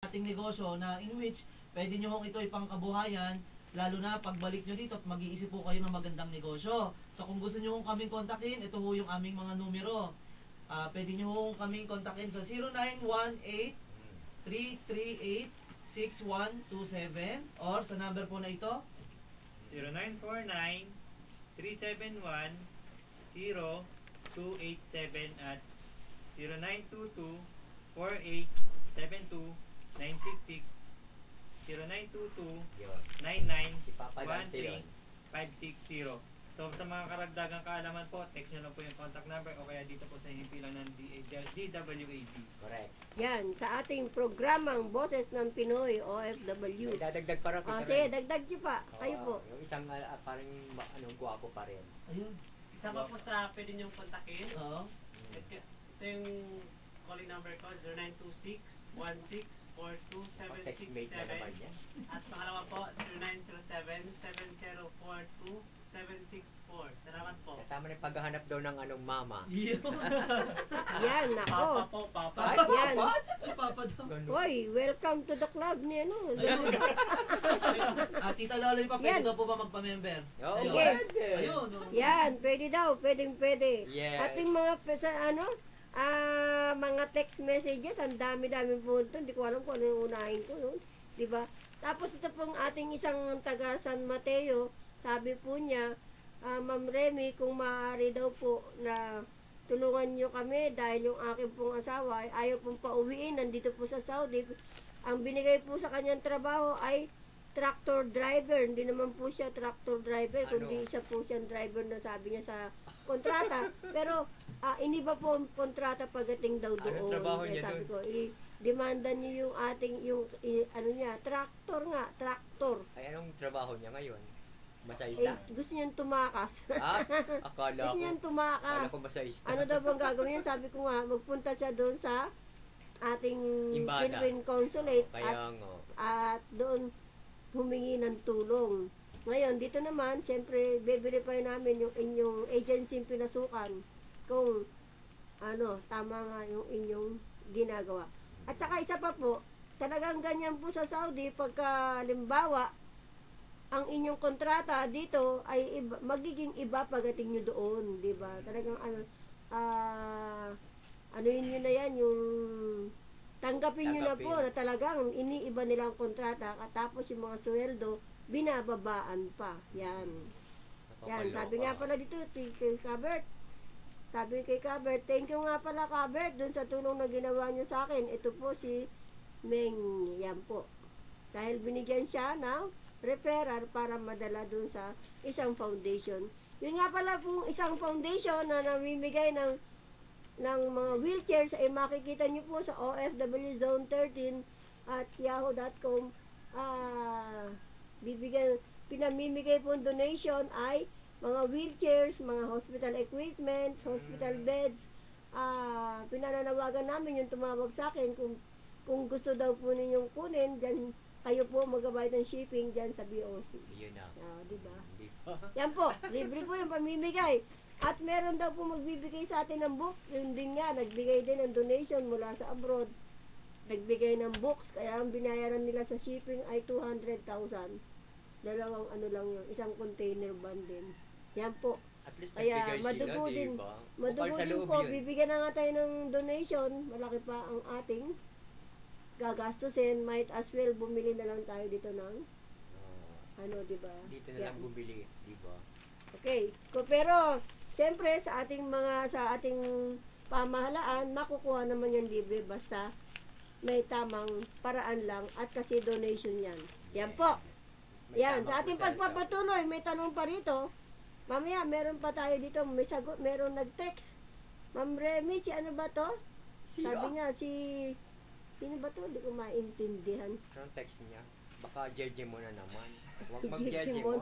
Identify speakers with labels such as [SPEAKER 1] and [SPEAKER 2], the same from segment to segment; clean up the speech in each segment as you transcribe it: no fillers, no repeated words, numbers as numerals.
[SPEAKER 1] ating negosyo na in which pwede nyo hong ito ipangkabuhayan, lalo na pagbalik nyo dito at mag-iisip po kayo ng magandang negosyo. So kung gusto nyo hong kaming kontakin, ito ho yung aming mga numero. Pwede nyo hong kaming kontakin sa 0918-338-6127 or sa number po na ito
[SPEAKER 2] 0949-371-0287 at 0922-4872-966
[SPEAKER 3] Si Papa Dante yun.
[SPEAKER 2] 0922-9913560. So sa mga karagdagang kaalaman po, text nyo lang po yung contact number o kaya dito po sa himpilan ng DWAD.
[SPEAKER 3] Correct.
[SPEAKER 4] Yan, sa ating programang Boses ng Pinoy, OFW.
[SPEAKER 3] May dadagdag pa rin.
[SPEAKER 4] Sige, dagdag nyo pa. Kayo po.
[SPEAKER 3] Yung isang parang guwapo pa rin.
[SPEAKER 1] ayun.
[SPEAKER 5] Isa pa po sa pwede niyong kontakin.
[SPEAKER 1] Oo.
[SPEAKER 5] Ito yung calling number ko, 0926-1642-767.
[SPEAKER 3] Text-mate na naman yan.
[SPEAKER 5] At pangalawa po, 0907-7042-764. Salamat po.
[SPEAKER 3] Kasama na yung paghahanap daw ng mama.
[SPEAKER 4] Yan,
[SPEAKER 5] Papa
[SPEAKER 4] nako.
[SPEAKER 5] po, Papa.
[SPEAKER 3] Ay,
[SPEAKER 4] Yan.
[SPEAKER 1] Papa daw.
[SPEAKER 3] Ganun.
[SPEAKER 4] Hoy, welcome to the club ni ano.
[SPEAKER 1] Tita Lolo pa, pwede
[SPEAKER 4] Yan.
[SPEAKER 1] daw po ba magpa-member?
[SPEAKER 3] Oh,
[SPEAKER 1] Ayun.
[SPEAKER 4] Sige.
[SPEAKER 3] pwede.
[SPEAKER 1] Ayun.
[SPEAKER 4] Yan, pwede daw, pwede.
[SPEAKER 3] Yes.
[SPEAKER 4] Ating mga mga text messages, ang dami-dami po ito. Hindi ko alam kung ano yung unahin ko yun. Diba? Tapos ito pong ating isang taga San Mateo, sabi po niya, Ma'am Remy, kung maaari daw po na tulungan nyo kami dahil yung aking pong asawa ay ayaw pong pauwiin, nandito po sa Saudi. Ang binigay po sa kanyang trabaho ay tractor driver. Hindi naman po siya tractor driver, kundi isa po siyang driver na sabi niya sa kontrata. Pero iniba po ang kontrata pagdating daw doon.
[SPEAKER 3] Anong trabaho niya
[SPEAKER 4] sabi
[SPEAKER 3] doon?
[SPEAKER 4] ko, demanda niyo yung ating, ano niya, tractor.
[SPEAKER 3] Ay, anong trabaho niya ngayon?
[SPEAKER 4] Eh,
[SPEAKER 3] Masayista?
[SPEAKER 4] gusto niyang tumakas.
[SPEAKER 3] Akala
[SPEAKER 4] Gusto
[SPEAKER 3] ko.
[SPEAKER 4] niyang
[SPEAKER 3] Akala
[SPEAKER 4] tumakas.
[SPEAKER 3] ko masayista.
[SPEAKER 4] Ano daw bang gagawin niya? Sabi ko nga, magpunta siya doon sa ating
[SPEAKER 3] Imbada.
[SPEAKER 4] Philippine Consulate
[SPEAKER 3] Kaya nga.
[SPEAKER 4] at doon humingi ng tulong. Ngayon, dito naman, siyempre, be-verify namin yung inyong agency pinasukan kung tama nga yung inyong ginagawa. At saka isa pa po, talagang ganyan po sa Saudi, pagka limbawa, ang inyong kontrata dito ay magiging iba pagdating nyo doon, di ba? Talagang yun na yan, yung tanggapin nyo na po na talagang iniiba nilang kontrata katapos yung mga sweldo, binababaan pa. Yan. Yan, sabi nga pala dito, kay Kabert, thank you nga pala Kabert, dun sa tulong na ginawa nyo sa akin. Ito po si Meng, yan po. Dahil binigyan siya ng referral para madala dun sa isang foundation. Yun nga pala pong isang foundation na namimigay ng mga wheelchairs ay makikita nyo po sa OFW Zone 13 at yahoo.com. Pinamimigay po donation ay mga wheelchairs, mga hospital equipments, hospital beds. Pinananawagan namin yung tumawag sa akin kung gusto daw po ninyong kunin, dyan kayo po magabayad ng shipping dyan sa BOC.
[SPEAKER 3] Yun na.
[SPEAKER 4] Diba?
[SPEAKER 3] Hindi pa.
[SPEAKER 4] Yan po, libre po yung pamimigay. At meron daw po magbibigay sa atin ng book. Yun din nga, nagbigay din ng donation mula sa abroad. Nagbigay ng books, kaya ang binayaran nila sa shipping ay 200,000. Dalawang lang yun, isang container van din. Yan po.
[SPEAKER 3] At least
[SPEAKER 4] Kaya
[SPEAKER 3] nagbigay
[SPEAKER 4] madugo
[SPEAKER 3] sila,
[SPEAKER 4] din.
[SPEAKER 3] diba?
[SPEAKER 4] Madugo
[SPEAKER 3] Bukal sa
[SPEAKER 4] din
[SPEAKER 3] loob
[SPEAKER 4] po,
[SPEAKER 3] yun.
[SPEAKER 4] bibigyan na nga tayo ng donation. Malaki pa ang ating gagastusin. Might as well bumili na lang tayo dito ng diba?
[SPEAKER 3] Dito na
[SPEAKER 4] Yan.
[SPEAKER 3] lang bumili, diba?
[SPEAKER 4] Okay. Pero, siyempre, sa ating pamahalaan, makukuha naman yung libre basta may tamang paraan lang at kasi donation yan. Yan po.
[SPEAKER 3] May
[SPEAKER 4] Yan.
[SPEAKER 3] tamang
[SPEAKER 4] Sa ating
[SPEAKER 3] proseso.
[SPEAKER 4] pagpapatuloy, may tanong pa rito. Mamaya, meron pa tayo dito. May sagot, meron nag-text. Ma'am Remy, si ano ba to? Sabi niya, sino ba to? Hindi ko maintindihan.
[SPEAKER 3] Anong text niya? Baka Jejemon na naman. Huwag
[SPEAKER 4] Jejemon.
[SPEAKER 3] mag-Jejemon.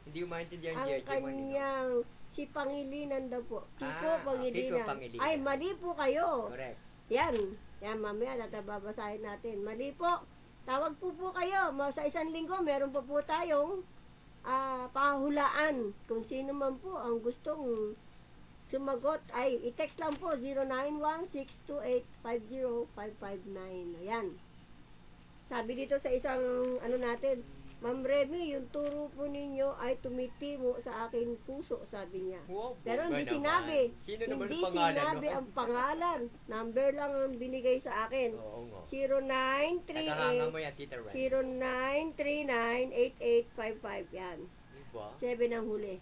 [SPEAKER 3] Hindi ko maintindihan
[SPEAKER 4] Ang
[SPEAKER 3] Jejemon.
[SPEAKER 4] kanyang, si Pangilinan daw po. Kiko
[SPEAKER 3] Kiko
[SPEAKER 4] Pangilinan.
[SPEAKER 3] Pangilinan.
[SPEAKER 4] Ay, mali po kayo.
[SPEAKER 3] Correct.
[SPEAKER 4] Yan. Yan, mamaya babasahin natin. Mali po. Tawag po kayo. Sa isang linggo, meron po tayong pahulaan. Kung sino man po ang gustong sumagot, ay i-text lang po 091628505559. Ayan. sabi dito sa isang ano natin, Ma'am Remy, yung turo po ninyo ay tumitimo sa aking puso, sabi niya.
[SPEAKER 3] Wow,
[SPEAKER 4] Pero
[SPEAKER 3] bongga
[SPEAKER 4] hindi
[SPEAKER 3] naman.
[SPEAKER 4] sinabi.
[SPEAKER 3] Sino naman
[SPEAKER 4] Hindi
[SPEAKER 3] ang pangalan
[SPEAKER 4] sinabi
[SPEAKER 3] nun?
[SPEAKER 4] ang pangalan. Number lang ang binigay sa akin.
[SPEAKER 3] Oo nga.
[SPEAKER 4] 0938
[SPEAKER 3] Nakahanga mo yan, Tita Ren.
[SPEAKER 4] 09398855. Yan.
[SPEAKER 3] Diba?
[SPEAKER 4] 7 ang huli.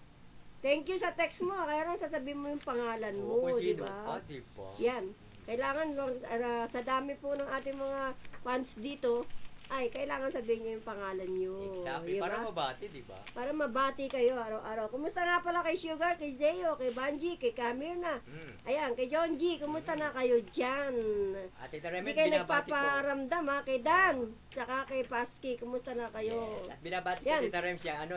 [SPEAKER 4] Thank you sa text mo. Kaya lang sasabihin mo yung pangalan
[SPEAKER 3] Oo,
[SPEAKER 4] mo,
[SPEAKER 3] kung
[SPEAKER 4] di
[SPEAKER 3] sino
[SPEAKER 4] ba?
[SPEAKER 3] ka, diba?
[SPEAKER 4] Yan. Kailangan, sa dami po ng ating mga fans dito, ay, kailangan sabihin niyo yung pangalan niyo.
[SPEAKER 3] Exactly.
[SPEAKER 4] Di
[SPEAKER 3] Para
[SPEAKER 4] ba?
[SPEAKER 3] mabati, diba?
[SPEAKER 4] Para mabati kayo araw-araw. Kumusta nga pala kay Sugar, kay Zeo, kay Banji, kay Kamirna? Ayan, kay John G, kumusta na kayo dyan?
[SPEAKER 3] At Tita
[SPEAKER 4] Hindi
[SPEAKER 3] Remen,
[SPEAKER 4] kayo
[SPEAKER 3] binabati ko.
[SPEAKER 4] nagpaparamdam ha, kay Dan, tsaka kay Paski, kumusta na kayo?
[SPEAKER 3] Yes. At binabati ko,
[SPEAKER 4] Yan.
[SPEAKER 3] Tita Rem, siya, ano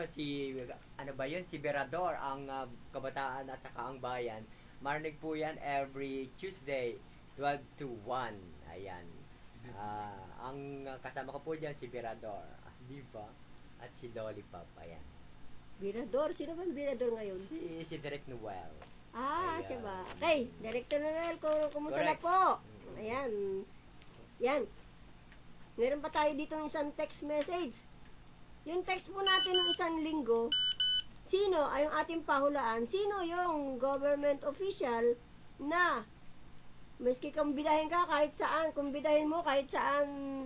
[SPEAKER 3] ba yun? Si Berador, ang kabataan at saka ang bayan. Marinig po yan every Tuesday, 12 to 1. Ayan. Ang kasama ko po dyan, si Berador. Di ba? At si Lollipop. Ayan.
[SPEAKER 4] Birador, sino ba ang Birador ngayon?
[SPEAKER 3] Si Direk Noel.
[SPEAKER 4] Ah,
[SPEAKER 3] Ayan.
[SPEAKER 4] siya ba? Okay, Director Noel, kumusta na
[SPEAKER 3] Correct.
[SPEAKER 4] po? Ayan. Yan. Meron pa tayo dito ng isang text message. Yung text po natin ng isang linggo, sino ay yung ating pahulaan? Sino yung government official na maski kumbidahin ka kahit saan, kumbidahin mo kahit saan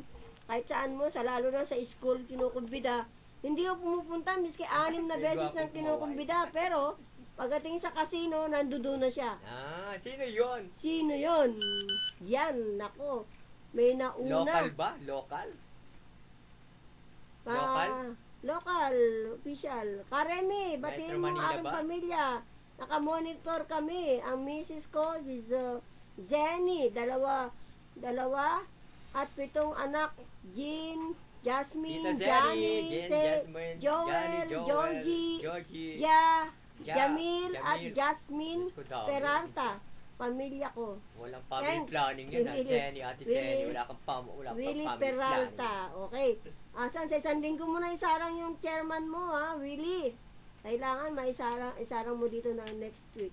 [SPEAKER 4] mo, sa lalo na sa school kinukumbida, hindi mo pumupunta miski 6 na beses nang kinukumbida, pero pagdating sa casino, nandoon na siya.
[SPEAKER 3] Sino yon?
[SPEAKER 4] Sino yon? Yan, nako. May nauna.
[SPEAKER 3] Local ba? Local? Local?
[SPEAKER 4] Local, official. Karemi, batiin
[SPEAKER 3] Metro
[SPEAKER 4] mo ang
[SPEAKER 3] Manila
[SPEAKER 4] aking
[SPEAKER 3] ba?
[SPEAKER 4] pamilya. Nakamonitor kami. Ang misis ko is Zenny, dalawa, at 7 anak, Jean, Jasmine,
[SPEAKER 3] Tita Zenny,
[SPEAKER 4] Johnny,
[SPEAKER 3] Jen,
[SPEAKER 4] Se-
[SPEAKER 3] Jasmine,
[SPEAKER 4] Joel, Georgie,
[SPEAKER 3] Georgie,
[SPEAKER 4] Jamil, at
[SPEAKER 3] Jamil.
[SPEAKER 4] Jasmine
[SPEAKER 3] Diyos ko, dami.
[SPEAKER 4] Peralta. Pamilya ko.
[SPEAKER 3] Walang family
[SPEAKER 4] Thanks.
[SPEAKER 3] planning yun,
[SPEAKER 4] Willie.
[SPEAKER 3] Jenny, Ate
[SPEAKER 4] Willie.
[SPEAKER 3] Jenny, wala kang
[SPEAKER 4] Willie
[SPEAKER 3] family
[SPEAKER 4] Peralta.
[SPEAKER 3] planning.
[SPEAKER 4] Okay. Asan sa isang linggo mo na isarang yung chairman mo, ha, Willie. Kailangan isarang mo dito na next week.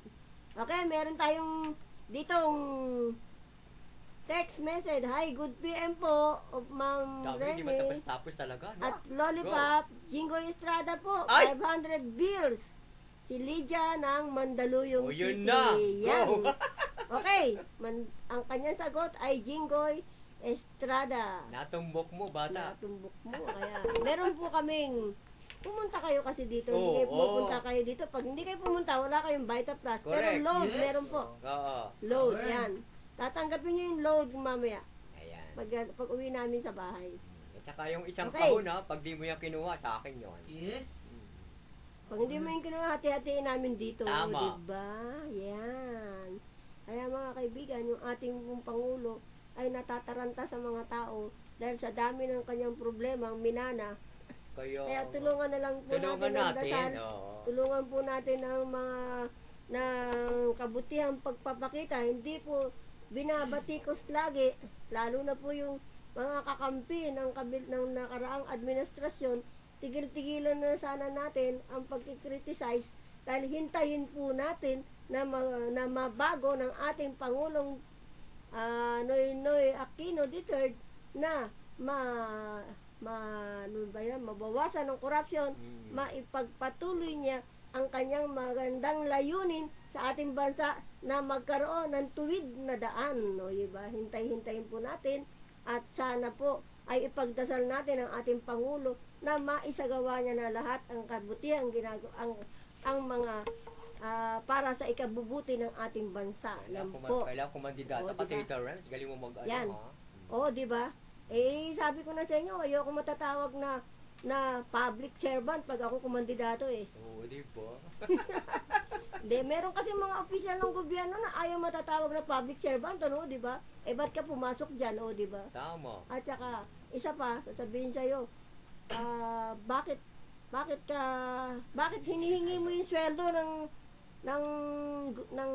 [SPEAKER 4] Okay, meron tayong ditong text message. Hi, good PM po of Ma'am
[SPEAKER 3] Dami, hindi
[SPEAKER 4] Rene.
[SPEAKER 3] matapos-tapos talaga, no?
[SPEAKER 4] At Lollipop, Jingo Estrada po,
[SPEAKER 3] Ay!
[SPEAKER 4] 500 bills. Si Lydia ng Mandaluyong
[SPEAKER 3] Oh, yun
[SPEAKER 4] City.
[SPEAKER 3] na!
[SPEAKER 4] Yan.
[SPEAKER 3] Go!
[SPEAKER 4] Okay, ang kanyang sagot ay Jingoy Estrada.
[SPEAKER 3] Natumbok mo, bata.
[SPEAKER 4] Natumbok mo. Kaya, meron po kaming, pumunta kayo kasi dito.
[SPEAKER 3] Oo,
[SPEAKER 4] Hindi kayo pumunta
[SPEAKER 3] oo.
[SPEAKER 4] kayo dito. Pag hindi kayo pumunta, wala kayong Vita Plus. Pero
[SPEAKER 3] Correct.
[SPEAKER 4] load,
[SPEAKER 1] Yes.
[SPEAKER 4] meron po.
[SPEAKER 3] Oo.
[SPEAKER 4] Load,
[SPEAKER 1] Alright.
[SPEAKER 4] yan. Tatanggapin nyo yung load mamaya.
[SPEAKER 3] Ayan.
[SPEAKER 4] Pag uwi namin sa bahay.
[SPEAKER 3] At saka yung isang
[SPEAKER 4] Okay.
[SPEAKER 3] kahon, ha, pag di mo yan kinuha, sa akin yun.
[SPEAKER 1] Yes.
[SPEAKER 4] Pag hindi mo yung kinuha, hati-hatiin namin dito.
[SPEAKER 3] Tama.
[SPEAKER 4] Diba? Yan. Kaya mga kaibigan, yung ating pong Pangulo ay natataranta sa mga tao dahil sa dami ng kanyang problema, ang minana. Kaya tulungan na lang po
[SPEAKER 3] Tulungan
[SPEAKER 4] natin ang
[SPEAKER 3] natin.
[SPEAKER 4] dasal.
[SPEAKER 3] Oo.
[SPEAKER 4] Tulungan po natin ang mga ng kabutihang pagpapakita. Hindi po binabatikos lagi, lalo na po yung mga kakampi ng nakaraang administrasyon. Tigil-tigilan na sana natin ang pagkikriticize dahil hintayin po natin na mabago ng ating Pangulong Noynoy Aquino III na mabawasan ng korupsyon, maipagpatuloy niya ang kanyang magandang layunin sa ating bansa na magkaroon ng tuwid na daan. No, diba? Hintay-hintayin po natin at sana po ay ipagdasal natin ang ating Pangulo na maisagawa niya na lahat ang kabutihang ang mga para sa ikabubuti ng ating bansa. Yan po.
[SPEAKER 3] Kailangan kumandidata
[SPEAKER 4] Oo,
[SPEAKER 3] ka,
[SPEAKER 4] diba?
[SPEAKER 3] Tita Rams. Galing mo mag-ano,
[SPEAKER 4] Yan.
[SPEAKER 3] ha?
[SPEAKER 4] Oo, di ba? Sabi ko na sa inyo, ayoko matatawag na public servant pag ako kumandidato eh.
[SPEAKER 3] Oo, di ba?
[SPEAKER 4] Hindi, meron kasi mga opisyal ng gobyerno na ayaw matatawag na public servant, ano, di ba? Ba't ka pumasok dyan, o, di ba?
[SPEAKER 3] Tama.
[SPEAKER 4] At saka, isa pa, sasabihin sa'yo, bakit hinihingi mo yung sweldo ng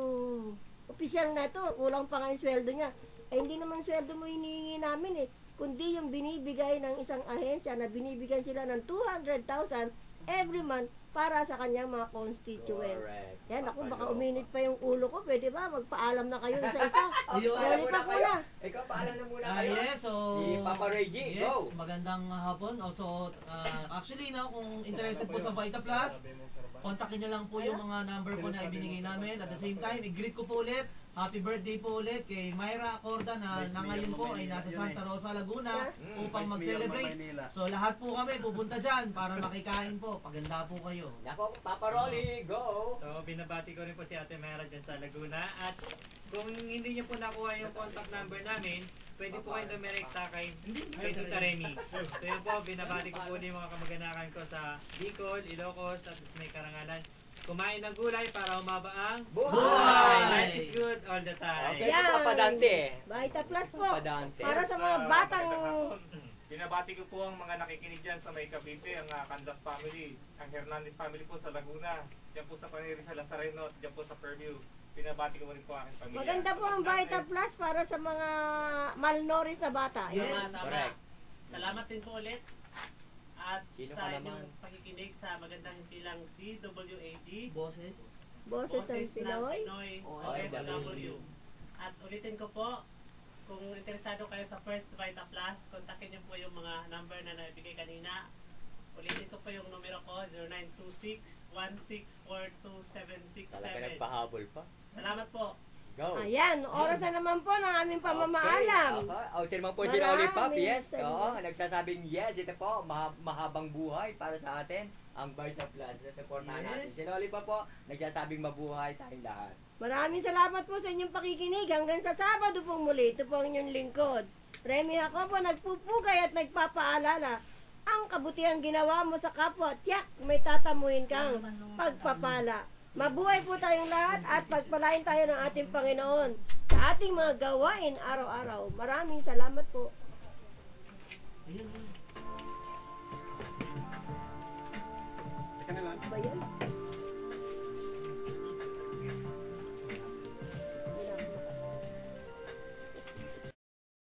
[SPEAKER 4] opisyal na ito? Kulang pa nga yung sweldo niya. Hindi naman sweldo mo hinihingi namin eh, kundi yung binibigay ng isang ahensya na binibigyan sila ng 200,000 every month para sa kanyang mga constituents.
[SPEAKER 3] Correct.
[SPEAKER 4] Yan, ako baka uminit pa yung ulo ko. Pwede ba? Magpaalam na kayo isa-isa.
[SPEAKER 1] Ayun.
[SPEAKER 3] Paalam
[SPEAKER 4] Lollipop
[SPEAKER 3] muna
[SPEAKER 4] ko
[SPEAKER 3] kayo.
[SPEAKER 4] na.
[SPEAKER 3] Ikaw, paalam na muna kayo.
[SPEAKER 1] Yes, so...
[SPEAKER 3] Si Papa Reggie,
[SPEAKER 1] yes,
[SPEAKER 3] go!
[SPEAKER 1] magandang hapon. So, actually, kung interested po sa Vita Plus, kontakin nyo lang po yung mga number po na ibinigay namin. At the same time, i-greet ko po ulit. Happy birthday po ulit kay Myra Acorda na ngayon po ay nasa Santa Rosa, Laguna upang mag-celebrate. So, lahat po kami pupunta dyan para makikain po. Paganda po kayo.
[SPEAKER 3] Nako, Papa Rolly, go!
[SPEAKER 2] So, binabati ko rin po si Ate Mera dyan sa Laguna. At kung hindi niyo po nakuha yung contact number namin, pwede po kayo dumirekta kay Tita Remy. So, yun po, binabati ko po yung mga kamag-anakan ko sa Bicol, Ilocos, at may Karangalan. Kumain ng gulay para humaba ang
[SPEAKER 3] Buhay!
[SPEAKER 2] Life is good all the time.
[SPEAKER 3] Okay, si
[SPEAKER 4] Yan.
[SPEAKER 3] Papa Dante.
[SPEAKER 4] Vita Plus po.
[SPEAKER 3] Papa Dante.
[SPEAKER 4] Para sa mga batang...
[SPEAKER 6] Binabati ko po ang mga nakikinig dyan sa may Cavite, ang Candas family, ang Hernandez family po sa Laguna, dyan po sa Paneri sa Lazareno, dyan po sa Fairview. Binabati ko rin po ang aking pamilya.
[SPEAKER 4] Maganda po ang Vita Plus para sa mga malnourished na bata.
[SPEAKER 1] Yes.
[SPEAKER 5] Tama.
[SPEAKER 3] Correct.
[SPEAKER 5] Salamat din po ulit. At
[SPEAKER 3] Sino
[SPEAKER 5] sa
[SPEAKER 3] ka
[SPEAKER 5] inyong
[SPEAKER 3] naman?
[SPEAKER 5] pakikinig sa magandang bilang DWAD,
[SPEAKER 1] Boses.
[SPEAKER 4] Boses ng
[SPEAKER 5] ng
[SPEAKER 4] Pinoy.
[SPEAKER 5] Pinoy
[SPEAKER 3] OFW.
[SPEAKER 5] OFW. At ulitin ko po, kung interesado kayo sa First Vita Plus, kontakin niyo po yung mga number na naibigay kanina. Ulitin ko po yung numero ko, 0926-1642767.
[SPEAKER 3] Talaga nagpahabol pa.
[SPEAKER 5] Salamat po.
[SPEAKER 3] Go!
[SPEAKER 4] Ayan, oras na naman po ng aming pamamaalam.
[SPEAKER 3] Okay. Outer naman po si
[SPEAKER 4] Maraming
[SPEAKER 3] Lollipop. Yes.
[SPEAKER 4] salamat.
[SPEAKER 3] Oo, nagsasabing yes. Ito po, mahabang buhay para sa atin. Ang Vita Plus. Supportahan natin.
[SPEAKER 1] Yes.
[SPEAKER 3] Si Lollipop po, nagsasabing mabuhay tayong lahat.
[SPEAKER 4] Maraming salamat po sa inyong pakikinig. Hanggang sa Sabado pong muli. Ito po ang inyong lingkod. Remy ako po nagpupugay at nagpapaalala. Ang kabutihan ginawa mo sa kapwa, tiyak, may tatamuhin kang pagpapala. Mabuhay po tayong lahat at pagpalain tayo ng ating Panginoon sa ating mga gawain araw-araw. Maraming salamat po.
[SPEAKER 1] Ayun.
[SPEAKER 4] Ba yan?